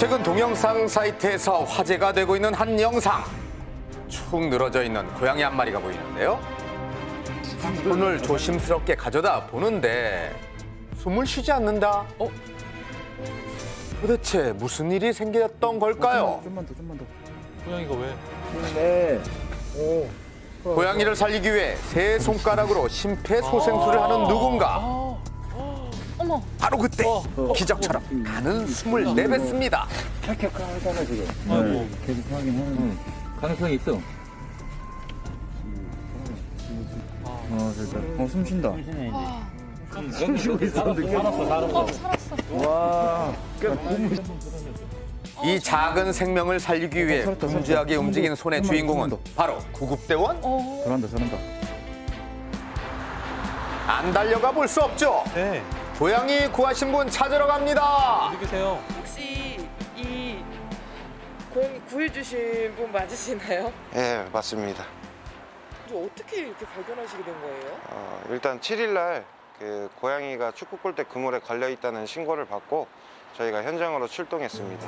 최근 동영상 사이트에서 화제가 되고 있는 한 영상. 축 늘어져 있는 고양이 한 마리가 보이는데요. 손을 조심스럽게 가져다 보는데 숨을 쉬지 않는다. 도대체 무슨 일이 생겼던 걸까요? 좀만 더. 고양이가 왜? 네. 고양이를 살리기 위해 세 손가락으로 심폐소생술을 하는 누군가. 어머. 바로 그때 기적처럼 가는 숨을 내뱉습니다. 캬캬캬 하잖아 지금. 아이고. 계속 하긴 하는. 가능성이 있어. 됐다. 숨 쉰다. 숨 쉬고 있었는데. 살았어. 와. 이 작은 생명을 살리기 위해 분주하게 움직이는 손의 주인공은 바로 구급대원? 잘한다. 안 달려가 볼 수 없죠. 네. 고양이 구하신 분 찾으러 갑니다. 어디 계세요? 혹시 이 고양이 구해주신 분 맞으시나요? 네, 맞습니다. 근데 어떻게 이렇게 발견하시게 된 거예요? 일단 7일 날 그 고양이가 축구 골대 그물에 걸려 있다는 신고를 받고 저희가 현장으로 출동했습니다.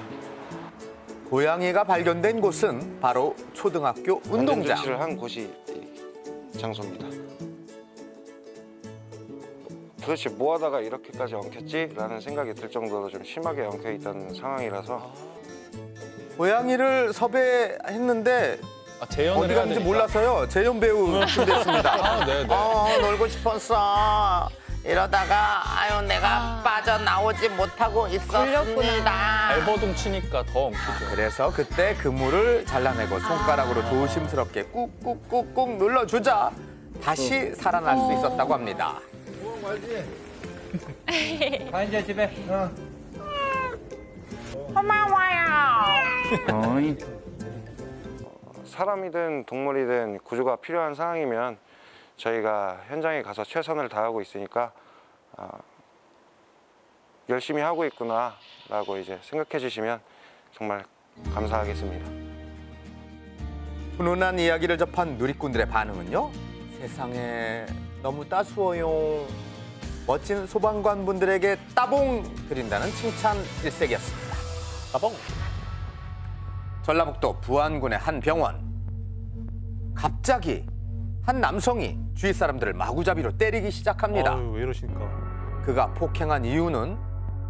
고양이가 발견된 곳은 바로 초등학교 운동장. 안전조치를 한 곳이 이 장소입니다. 도대체 뭐 하다가 이렇게까지 엉켰지? 라는 생각이 들 정도로 좀 심하게 엉켜 있던 상황이라서 고양이를 섭외했는데 재연을 어디 해야 갔는지 되니까. 몰라서요. 재연 배우 준비했습니다. 네네. 놀고 싶었어. 이러다가 내가 빠져나오지 못하고 있었습니다. 발버둥 치니까 더 엉키죠. 그래서 그때 그물을 잘라내고 손가락으로 조심스럽게 꾹꾹꾹꾹 눌러주자 다시 살아날 수 있었다고 합니다. 가 이제 집에. 고마워요. 사람이든 동물이든 구조가 필요한 상황이면 저희가 현장에 가서 최선을 다하고 있으니까 열심히 하고 있구나라고 이제 생각해 주시면 정말 감사하겠습니다. 훈훈한 이야기를 접한 누리꾼들의 반응은요? 세상에 너무 따스워요. 멋진 소방관분들에게 따봉 드린다는 칭찬 일색이었습니다. 따봉. 전라북도 부안군의 한 병원. 갑자기 한 남성이 주위 사람들을 마구잡이로 때리기 시작합니다. 아유, 왜 이러십니까? 그가 폭행한 이유는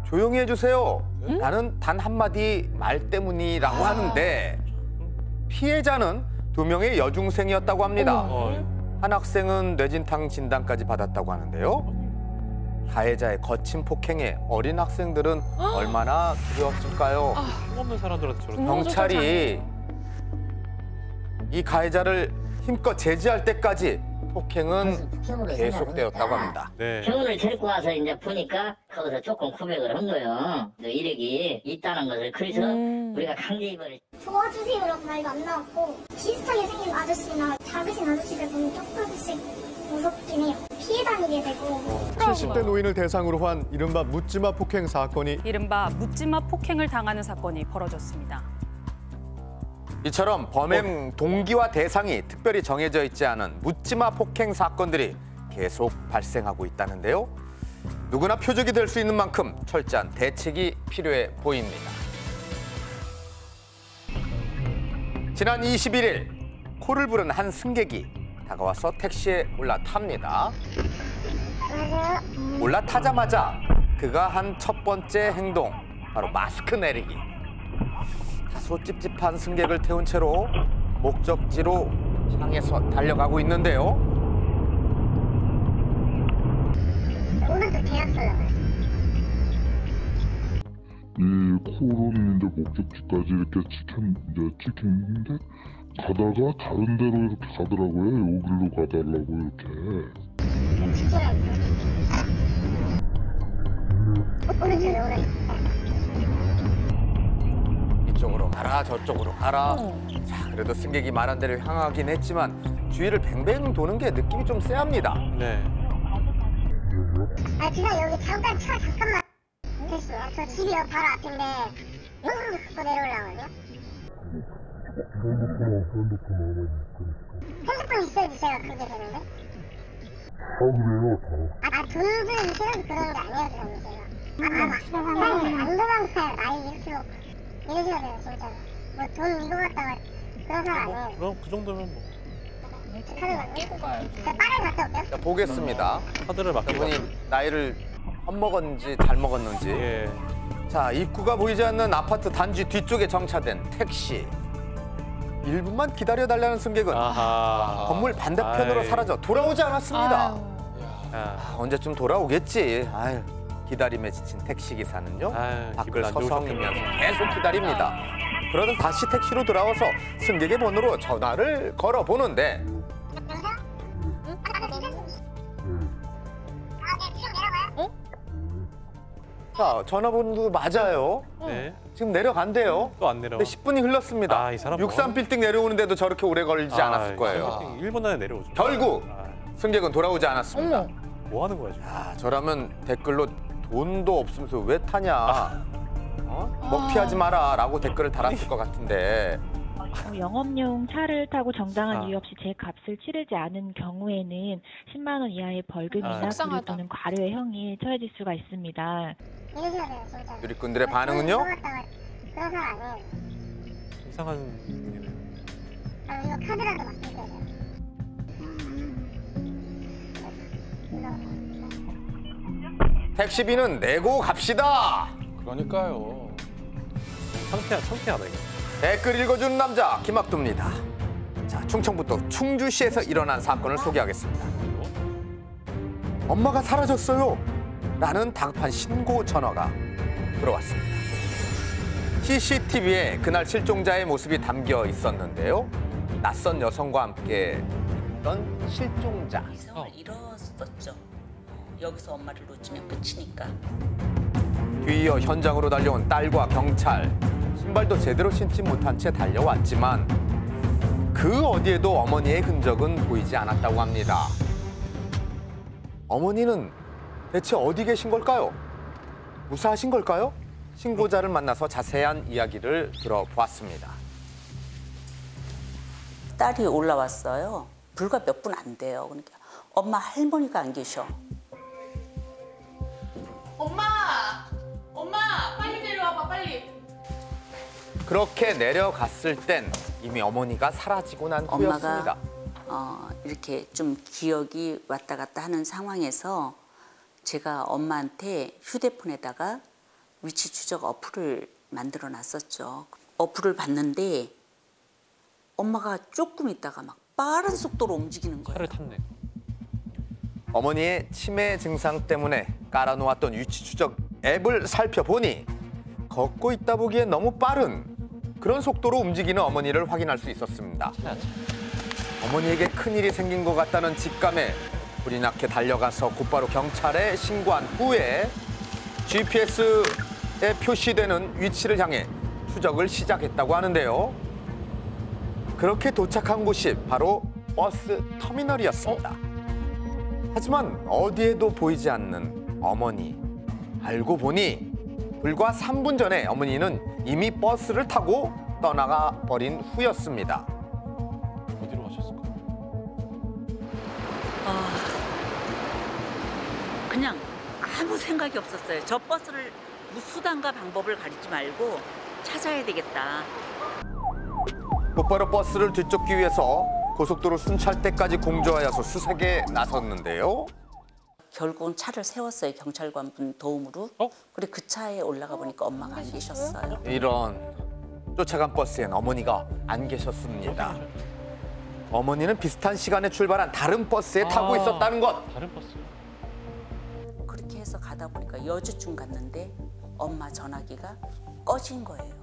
조용히 해주세요. 라는 단 한마디 말 때문이라고 하는데 피해자는 2명의 여중생이었다고 합니다. 한 학생은 뇌진탕 진단까지 받았다고 하는데요. 가해자의 거친 폭행에 어린 학생들은 얼마나 두려웠을까요? 없는 사람들한테 저렇게. 경찰이 이 가해자를 힘껏 제지할 때까지 폭행은 계속되었다고 합니다. 네. 병원을 데리고 와서 이제 보니까 거기서 조금 고백을 한 거예요. 이력이 있다는 것을. 그래서 우리가 강제 입원을. 도와주세요라고 말도 안 나왔고 비슷하게 생긴 아저씨나 작으신 아저씨들 보면 조금씩 무섭긴 해요. 피해 다니게 되고. 70대 노인을 대상으로 한 이른바 묻지마 폭행 사건이 이른바 묻지마 폭행을 당하는 사건이 벌어졌습니다. 이처럼 범행 동기와 대상이 특별히 정해져 있지 않은 묻지마 폭행 사건들이 계속 발생하고 있다는데요. 누구나 표적이 될 수 있는 만큼 철저한 대책이 필요해 보입니다. 지난 21일 코를 부른 한 승객이 다가와서 택시에 올라탑니다. 올라타자마자 그가 한 첫 번째 행동, 바로 마스크 내리기. 다소 찝찝한 승객을 태운 채로 목적지로 향해서 달려가고 있는데요. 오른쪽 대였어요. 이 코로는인데 목적지까지 이렇게 찍혔는데 가다가 다른 데로 이렇게 가더라고요. 여기로 가달라고 이렇게. 이쪽으로 가라, 저쪽으로 가라. 자, 그래도 승객이 말한 대로 향하긴 했지만 주위를 뱅뱅 도는 게 느낌이 좀 쎄합니다. 네. 제가 여기 잠깐만. 됐어요. 저 집이요 바로 앞인데 여기로 갖고 내려오려고요. 핸드폰 있어요, 제가 그렇게 되는데. 그래요? 돈을 주세요? 그런 게 아니에요, 그런 게 제가. 안 도망가요. 나이 이렇게 이러셔야 돼요, 진짜. 뭐 돈 이거 갖다가 그런 사람 아니에요. 그럼 그 정도면 뭐 카드 깨고 가야죠. 제가 빠르게 갔다 올게요. 자, 보겠습니다. 카드를 맡기고. 이분이 나이를 헛먹었는지 잘 먹었는지. 예. 자, 입구가 보이지 않는 아파트 단지 뒤쪽에 정차된 택시. 1분만 기다려달라는 승객은 아하. 건물 반대편으로 아이. 사라져 돌아오지 않았습니다. 야. 언제쯤 돌아오겠지. 아유, 기다림에 지친 택시기사는요. 아유, 밖을 기분 안 서성이면서 계속 기다립니다. 그러다 다시 택시로 돌아와서 승객의 번호로 전화를 걸어보는데 자, 전화번호도 맞아요. 네. 지금 내려간대요. 또 안 내려와. 근데 10분이 흘렀습니다. 아, 이 사람 63빌딩 내려오는데도 저렇게 오래 걸리지 않았을 거예요. 1분 안에 내려오죠. 결국 아, 승객은 돌아오지 않았습니다. 뭐 하는 거야, 지금? 아, 저라면 댓글로 돈도 없으면서 왜 타냐. 먹튀하지 마라 라고 댓글을 달았을 것 같은데. 영업용 차를 타고 정당한 아. 이유 없이 제 값을 치르지 않은 경우에는 10만 원 이하의 벌금이나 속상하다. 또는 과료형이 처해질 수가 있습니다. 이러셔야 돼요, 진짜. 누리꾼들의 돈 반응은요? 이거 갖다가 그런 사람 아니에요. 이상한 분이네. 아, 이거 카드라도 맡기세요. 택시비는 내고 갑시다. 그러니까요. 창피하다, 이거. 댓글 읽어주는 남자 김학두입니다. 자, 충청북도 충주시에서 일어난 사건을 소개하겠습니다. 엄마가 사라졌어요. 라는 다급한 신고 전화가 들어왔습니다. CCTV에 그날 실종자의 모습이 담겨 있었는데요. 낯선 여성과 함께 있던 실종자. 이성을 잃었었죠. 여기서 엄마를 놓치면 끝이니까. 뒤이어 현장으로 달려온 딸과 경찰. 신발도 제대로 신지 못한 채 달려왔지만 그 어디에도 어머니의 흔적은 보이지 않았다고 합니다. 어머니는 대체 어디 계신 걸까요? 무사하신 걸까요? 신고자를 만나서 자세한 이야기를 들어보았습니다. 딸이 올라왔어요. 불과 몇 분 안 돼요. 그러니까 엄마 할머니가 안 계셔. 엄마! 엄마! 빨리 내려와봐, 빨리. 그렇게 내려갔을 땐 이미 어머니가 사라지고 난 후였습니다. 엄마가 이렇게 좀 기억이 왔다 갔다 하는 상황에서 제가 엄마한테 휴대폰에다가 위치 추적 어플을 만들어 놨었죠. 어플을 봤는데 엄마가 조금 있다가 막 빠른 속도로 움직이는 거예요. 차를 탔네. 어머니의 치매 증상 때문에 깔아놓았던 위치 추적 앱을 살펴보니 걷고 있다 보기엔 너무 빠른 그런 속도로 움직이는 어머니를 확인할 수 있었습니다. 어머니에게 큰일이 생긴 것 같다는 직감에 불이 나게 달려가서 곧바로 경찰에 신고한 후에 GPS에 표시되는 위치를 향해 추적을 시작했다고 하는데요. 그렇게 도착한 곳이 바로 버스 터미널이었습니다. 하지만 어디에도 보이지 않는 어머니. 알고 보니 불과 3분 전에 어머니는 이미 버스를 타고 떠나가 버린 후였습니다. 어디로 가셨을까? 그냥 아무 생각이 없었어요. 저 버스를 수단과 방법을 가리지 말고 찾아야 되겠다. 곧바로 버스를 뒤쫓기 위해서 고속도로 순찰대까지 공조하여서 수색에 나섰는데요. 결국은 차를 세웠어요. 경찰관분 도움으로. 그리고 그 차에 올라가 보니까 엄마가 안 계셨어요. 이런 쫓아간 버스엔 어머니가 안 계셨습니다. 어머니는 비슷한 시간에 출발한 다른 버스에 타고 있었다는 것. 다른 버스. 그렇게 해서 가다 보니까 여주쯤 갔는데 엄마 전화기가 꺼진 거예요.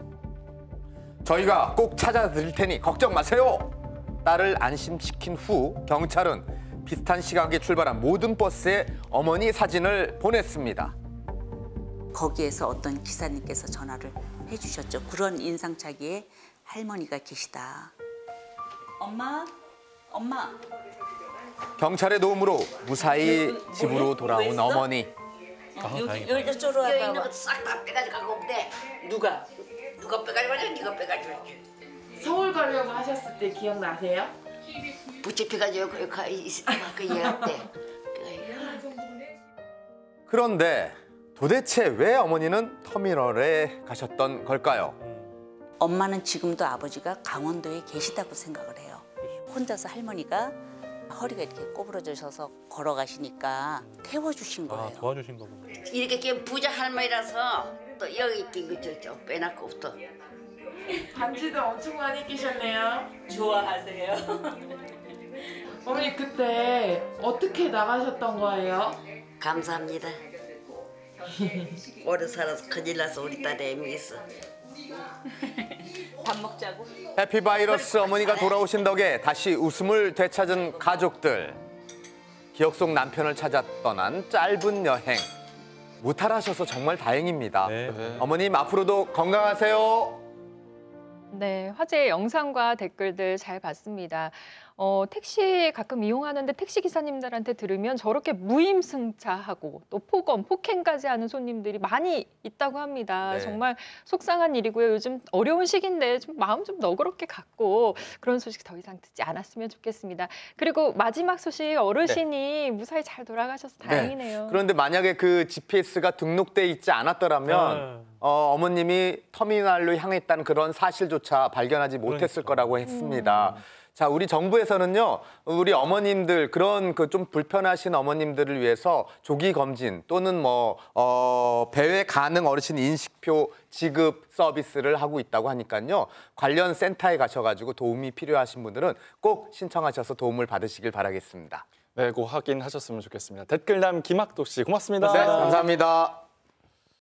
저희가 꼭 찾아드릴 테니 걱정 마세요. 딸을 안심시킨 후 경찰은 비슷한 시각에 출발한 모든 버스에 어머니 사진을 보냈습니다. 거기에서 어떤 기사님께서 전화를 해주셨죠. 그런 인상착의에 할머니가 계시다. 엄마? 엄마? 경찰의 도움으로 무사히 집으로 돌아온 어머니. 여기 쪽으로 와봐. 있는 것도 싹 다 빼가지고 가고 없대. 누가? 누가 빼가지고 가냐? 네가 빼가지고 왔지. 서울 가려고 하셨을 때 기억나세요? 붙잡혀가지고 그 얘한테. 그런데 도대체 왜 어머니는 터미널에 가셨던 걸까요? 엄마는 지금도 아버지가 강원도에 계시다고 생각을 해요. 혼자서 할머니가 허리가 이렇게 꼬부러져서 걸어가시니까 태워주신 거예요. 도와주신 거구나. 이렇게 부자 할머니라서 또 여기 낀 거 저 빼놨고 또. 반지도 엄청 많이 끼셨네요. 좋아하세요. 어머니 그때 어떻게 나가셨던 거예요? 감사합니다. 오래 살아서 큰일 나서 우리 딸 애미 있어. 밥 먹자고. 해피바이러스 어머니가 돌아오신 덕에 다시 웃음을 되찾은 가족들. 기억 속 남편을 찾아 떠난 짧은 여행. 무탈하셔서 정말 다행입니다. 어머님 앞으로도 건강하세요. 네, 화제의 영상과 댓글들 잘 봤습니다. 택시 가끔 이용하는데 택시 기사님들한테 들으면 저렇게 무임승차하고 또 폭언, 폭행까지 하는 손님들이 많이 있다고 합니다. 네. 정말 속상한 일이고요. 요즘 어려운 시기인데 좀 마음 좀 너그럽게 갖고 그런 소식 더 이상 듣지 않았으면 좋겠습니다. 그리고 마지막 소식 어르신이 무사히 잘 돌아가셔서 다행이네요. 네. 그런데 만약에 그 GPS가 등록돼 있지 않았더라면 어머님이 터미널로 향했다는 그런 사실조차 발견하지 못했을 거라고 했습니다. 자, 우리 정부에서는요, 우리 어머님들, 그런 그 좀 불편하신 어머님들을 위해서 조기 검진 또는 배회 가능 어르신 인식표 지급 서비스를 하고 있다고 하니까요. 관련 센터에 가셔가지고 도움이 필요하신 분들은 꼭 신청하셔서 도움을 받으시길 바라겠습니다. 네, 꼭 확인하셨으면 좋겠습니다. 댓글남 김학도 씨 고맙습니다. 네, 감사합니다.